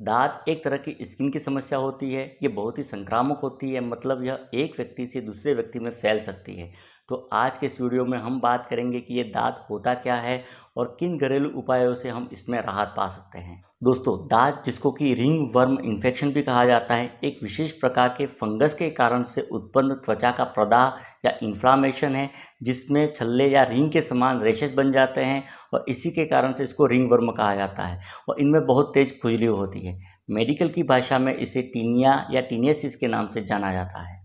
दाद एक तरह की स्किन की समस्या होती है। ये बहुत ही संक्रामक होती है, मतलब यह एक व्यक्ति से दूसरे व्यक्ति में फैल सकती है। तो आज के इस वीडियो में हम बात करेंगे कि ये दाद होता क्या है और किन घरेलू उपायों से हम इसमें राहत पा सकते हैं। दोस्तों, दाद, जिसको कि रिंग वर्म इन्फेक्शन भी कहा जाता है, एक विशेष प्रकार के फंगस के कारण से उत्पन्न त्वचा का प्रदाह या इन्फ्लामेशन है, जिसमें छल्ले या रिंग के समान रेशेस बन जाते हैं और इसी के कारण से इसको रिंग वर्म कहा जाता है और इनमें बहुत तेज खुजली होती है। मेडिकल की भाषा में इसे टीनिया या टीनियसिस के नाम से जाना जाता है।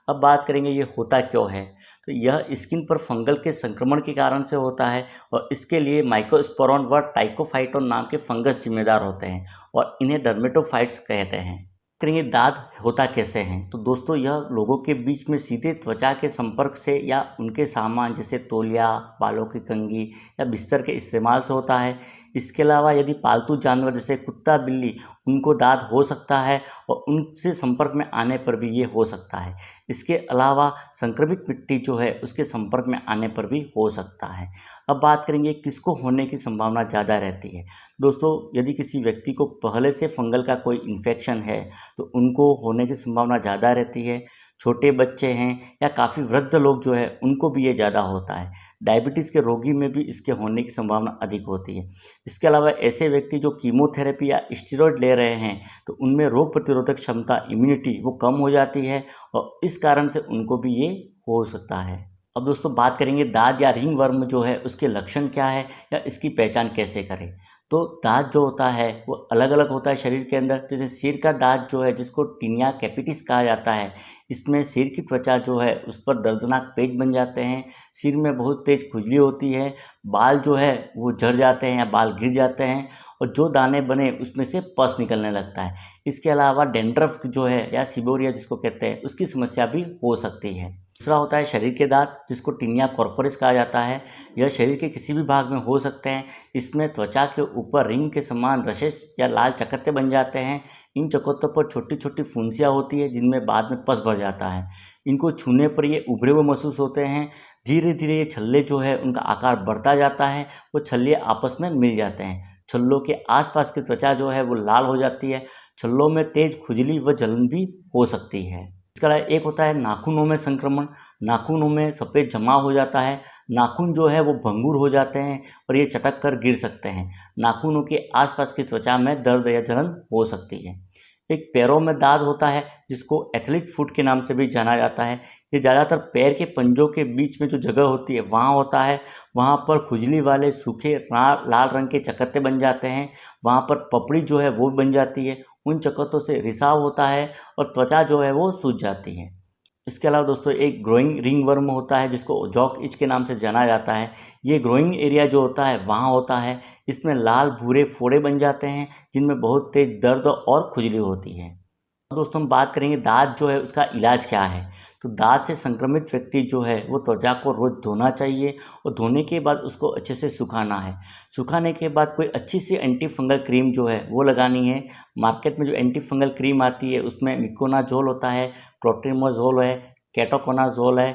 अब बात करेंगे ये होता क्यों है। तो यह स्किन पर फंगल के संक्रमण के कारण से होता है और इसके लिए माइकोस्पोरॉन व टाइकोफाइटोन नाम के फंगस जिम्मेदार होते हैं और इन्हें डर्मेटोफाइट्स कहते हैं। करेंगे दाद होता कैसे हैं। तो दोस्तों, यह लोगों के बीच में सीधे त्वचा के संपर्क से या उनके सामान जैसे तौलिया, बालों की कंघी या बिस्तर के इस्तेमाल से होता है। इसके अलावा यदि पालतू जानवर जैसे कुत्ता, बिल्ली, उनको दाद हो सकता है और उनसे संपर्क में आने पर भी ये हो सकता है। इसके अलावा संक्रमित मिट्टी जो है उसके संपर्क में आने पर भी हो सकता है। अब बात करेंगे किसको होने की संभावना ज़्यादा रहती है। दोस्तों, यदि किसी व्यक्ति को पहले से फंगल का कोई इन्फेक्शन है तो उनको होने की संभावना ज़्यादा रहती है। छोटे बच्चे हैं या काफ़ी वृद्ध लोग जो है उनको भी ये ज़्यादा होता है। डायबिटीज़ के रोगी में भी इसके होने की संभावना अधिक होती है। इसके अलावा ऐसे व्यक्ति जो कीमोथेरेपी या स्टेरॉयड ले रहे हैं तो उनमें रोग प्रतिरोधक क्षमता, इम्यूनिटी, वो कम हो जाती है और इस कारण से उनको भी ये हो सकता है। अब दोस्तों, बात करेंगे दाद या रिंग वर्म जो है उसके लक्षण क्या है या इसकी पहचान कैसे करें। तो दाद जो होता है वो अलग अलग होता है शरीर के अंदर। जैसे सिर का दाद जो है, जिसको टीनिया कैपिटिस कहा जाता है, इसमें सिर की त्वचा जो है उस पर दर्दनाक पेच बन जाते हैं, सिर में बहुत तेज खुजली होती है, बाल जो है वो झड़ जाते हैं या बाल गिर जाते हैं और जो दाने बने उसमें से पस निकलने लगता है। इसके अलावा डेंड्रफ जो है या सिबोरिया जिसको कहते हैं, उसकी समस्या भी हो सकती है। दूसरा होता है शरीर के दांत, जिसको टीनिया कॉर्पोरिस कहा जाता है। यह शरीर के किसी भी भाग में हो सकते हैं। इसमें त्वचा के ऊपर रिंग के समान रशेस या लाल चकत्ते बन जाते हैं। इन चकत्तों पर छोटी छोटी फुंसियाँ होती है जिनमें बाद में पस भर जाता है। इनको छूने पर ये उभरे हुए महसूस होते हैं। धीरे धीरे ये छल्ले जो है उनका आकार बढ़ता जाता है, वो छल्ले आपस में मिल जाते हैं। छल्लों के आसपास की त्वचा जो है वो लाल हो जाती है। छल्लों में तेज खुजली व जलन भी हो सकती है। इसका अलावा एक होता है नाखूनों में संक्रमण। नाखूनों में सफ़ेद जमा हो जाता है। नाखून जो है वो भंगुर हो जाते हैं और ये चटक कर गिर सकते हैं। नाखूनों के आसपास की त्वचा में दर्द या जलन हो सकती है। एक पैरों में दाद होता है, जिसको एथलीट फुट के नाम से भी जाना जाता है। ये ज़्यादातर पैर के पंजों के बीच में जो जगह होती है वहाँ होता है। वहाँ पर खुजली वाले सूखे लाल रंग के चकत्ते बन जाते हैं। वहाँ पर पपड़ी जो है वो बन जाती है। उन चकत्तों से रिसाव होता है और त्वचा जो है वो सूज जाती है। इसके अलावा दोस्तों, एक ग्रोइंग रिंग वर्म होता है, जिसको जॉक इच के नाम से जाना जाता है। ये ग्रोइंग एरिया जो होता है वहाँ होता है। इसमें लाल भूरे फोड़े बन जाते हैं जिनमें बहुत तेज दर्द और खुजली होती है। अब दोस्तों, हम बात करेंगे दाद जो है उसका इलाज क्या है। तो दाद से संक्रमित व्यक्ति जो है वो त्वचा को रोज़ धोना चाहिए और धोने के बाद उसको अच्छे से सुखाना है। सुखाने के बाद कोई अच्छी सी एंटी फंगल क्रीम जो है वो लगानी है। मार्केट में जो एंटी फंगल क्रीम आती है उसमें मिकोनाजोल होता है, क्लोट्रिमोजोल है, केटोकोनाजोल है,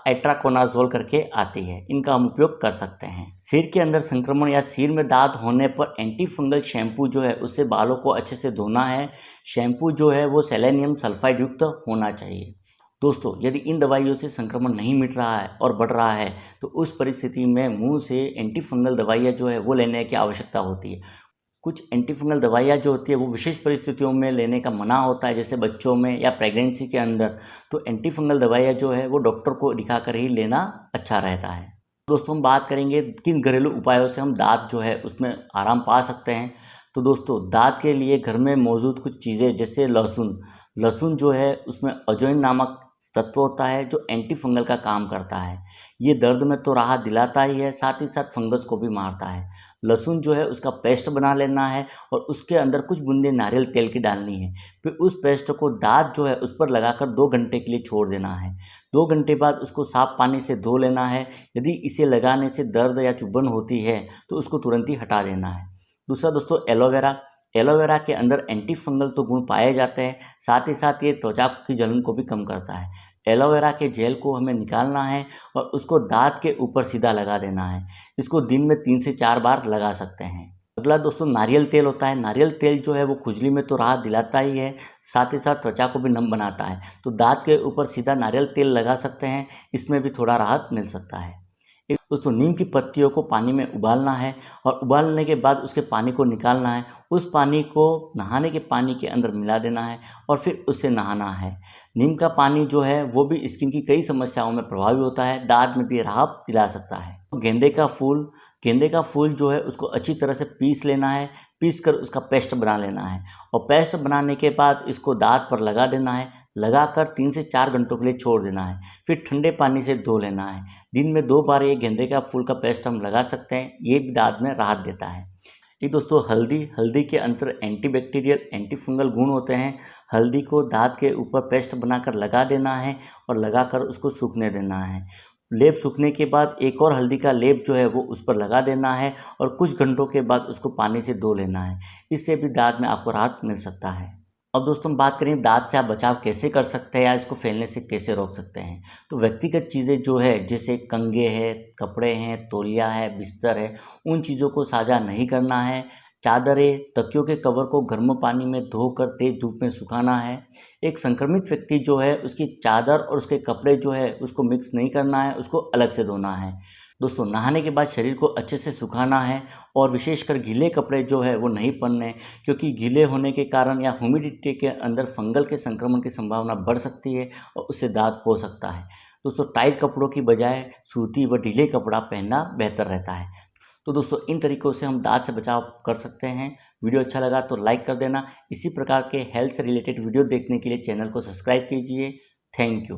एट्राकोनाजोल करके आती है। इनका हम उपयोग कर सकते हैं। सिर के अंदर संक्रमण या सिर में दाद होने पर एंटी फंगल शैम्पू जो है उससे बालों को अच्छे से धोना है। शैम्पू जो है वो सेलेनियम सल्फाइड युक्त होना चाहिए। दोस्तों, यदि इन दवाइयों से संक्रमण नहीं मिट रहा है और बढ़ रहा है तो उस परिस्थिति में मुंह से एंटी फंगल दवाइयाँ जो है वो लेने की आवश्यकता होती है। कुछ एंटी फंगल दवाइयाँ जो होती है वो विशेष परिस्थितियों में लेने का मना होता है, जैसे बच्चों में या प्रेगनेंसी के अंदर। तो एंटी फंगल दवाइयाँ जो है वो डॉक्टर को दिखाकर ही लेना अच्छा रहता है। दोस्तों, हम बात करेंगे किन घरेलू उपायों से हम दाद जो है उसमें आराम पा सकते हैं। तो दोस्तों, दाद के लिए घर में मौजूद कुछ चीज़ें जैसे लहसुन। लहसुन जो है उसमें अजवाइन नामक तत्व होता है जो एंटी फंगल का काम करता है। ये दर्द में तो राहत दिलाता ही है, साथ ही साथ फंगस को भी मारता है। लहसुन जो है उसका पेस्ट बना लेना है और उसके अंदर कुछ बूंदे नारियल तेल की डालनी है। फिर उस पेस्ट को दाद जो है उस पर लगाकर 2 घंटे के लिए छोड़ देना है। 2 घंटे बाद उसको साफ पानी से धो लेना है। यदि इसे लगाने से दर्द या चुभन होती है तो उसको तुरंत ही हटा देना है। दूसरा दोस्तों, एलोवेरा। एलोवेरा के अंदर एंटी फंगल तो गुण पाए जाते हैं, साथ ही साथ ये त्वचा की जलन को भी कम करता है। एलोवेरा के जेल को हमें निकालना है और उसको दांत के ऊपर सीधा लगा देना है। इसको दिन में 3 से 4 बार लगा सकते हैं। अगला दोस्तों नारियल तेल होता है। नारियल तेल जो है वो खुजली में तो राहत दिलाता ही है, साथ ही साथ त्वचा को भी नम बनाता है। तो दांत के ऊपर सीधा नारियल तेल लगा सकते हैं, इसमें भी थोड़ा राहत मिल सकता है। एक दोस्तों नीम की पत्तियों को पानी में उबालना है और उबालने के बाद उसके पानी को निकालना है। उस पानी को नहाने के पानी के अंदर मिला देना है और फिर उससे नहाना है। नीम का पानी जो है वो भी स्किन की कई समस्याओं में प्रभावी होता है, दांत में भी राहत दिला सकता है। गेंदे का फूल जो है उसको अच्छी तरह से पीस लेना है, पीस कर उसका पेस्ट बना लेना है और पेस्ट बनाने के बाद इसको दांत पर लगा देना है। लगाकर 3 से 4 घंटों के लिए छोड़ देना है, फिर ठंडे पानी से धो लेना है। दिन में 2 बार ये गेंदे का फूल का पेस्ट हम लगा सकते हैं, ये भी दांत में राहत देता है। ये दोस्तों हल्दी के अंदर एंटीबैक्टीरियल एंटी फंगल गुण होते हैं। हल्दी को दांत के ऊपर पेस्ट बनाकर लगा देना है और लगाकर उसको सूखने देना है। लेप सूखने के बाद एक और हल्दी का लेप जो है वो उस पर लगा देना है और कुछ घंटों के बाद उसको पानी से धो लेना है। इससे भी दांत में आपको राहत मिल सकता है। अब दोस्तों हम बात करें दांत से आप बचाव कैसे कर सकते हैं या इसको फैलने से कैसे रोक सकते हैं। तो व्यक्तिगत चीज़ें जो है जैसे कंघे हैं, कपड़े हैं, तौलिया है, बिस्तर है, उन चीज़ों को साझा नहीं करना है। चादरें, तकियों के कवर को गर्म पानी में धोकर तेज धूप में सुखाना है। एक संक्रमित व्यक्ति जो है उसकी चादर और उसके कपड़े जो है उसको मिक्स नहीं करना है, उसको अलग से धोना है। दोस्तों नहाने के बाद शरीर को अच्छे से सुखाना है और विशेषकर गीले कपड़े जो है वो नहीं पहनने, क्योंकि गीले होने के कारण या ह्यूमिडिटी के अंदर फंगल के संक्रमण की संभावना बढ़ सकती है और उससे दांत हो सकता है। दोस्तों टाइट कपड़ों की बजाय सूती व ढीले कपड़ा पहनना बेहतर रहता है। तो दोस्तों इन तरीक़ों से हम दांत से बचाव कर सकते हैं। वीडियो अच्छा लगा तो लाइक कर देना। इसी प्रकार के हेल्थ से रिलेटेड वीडियो देखने के लिए चैनल को सब्सक्राइब कीजिए। Thank you.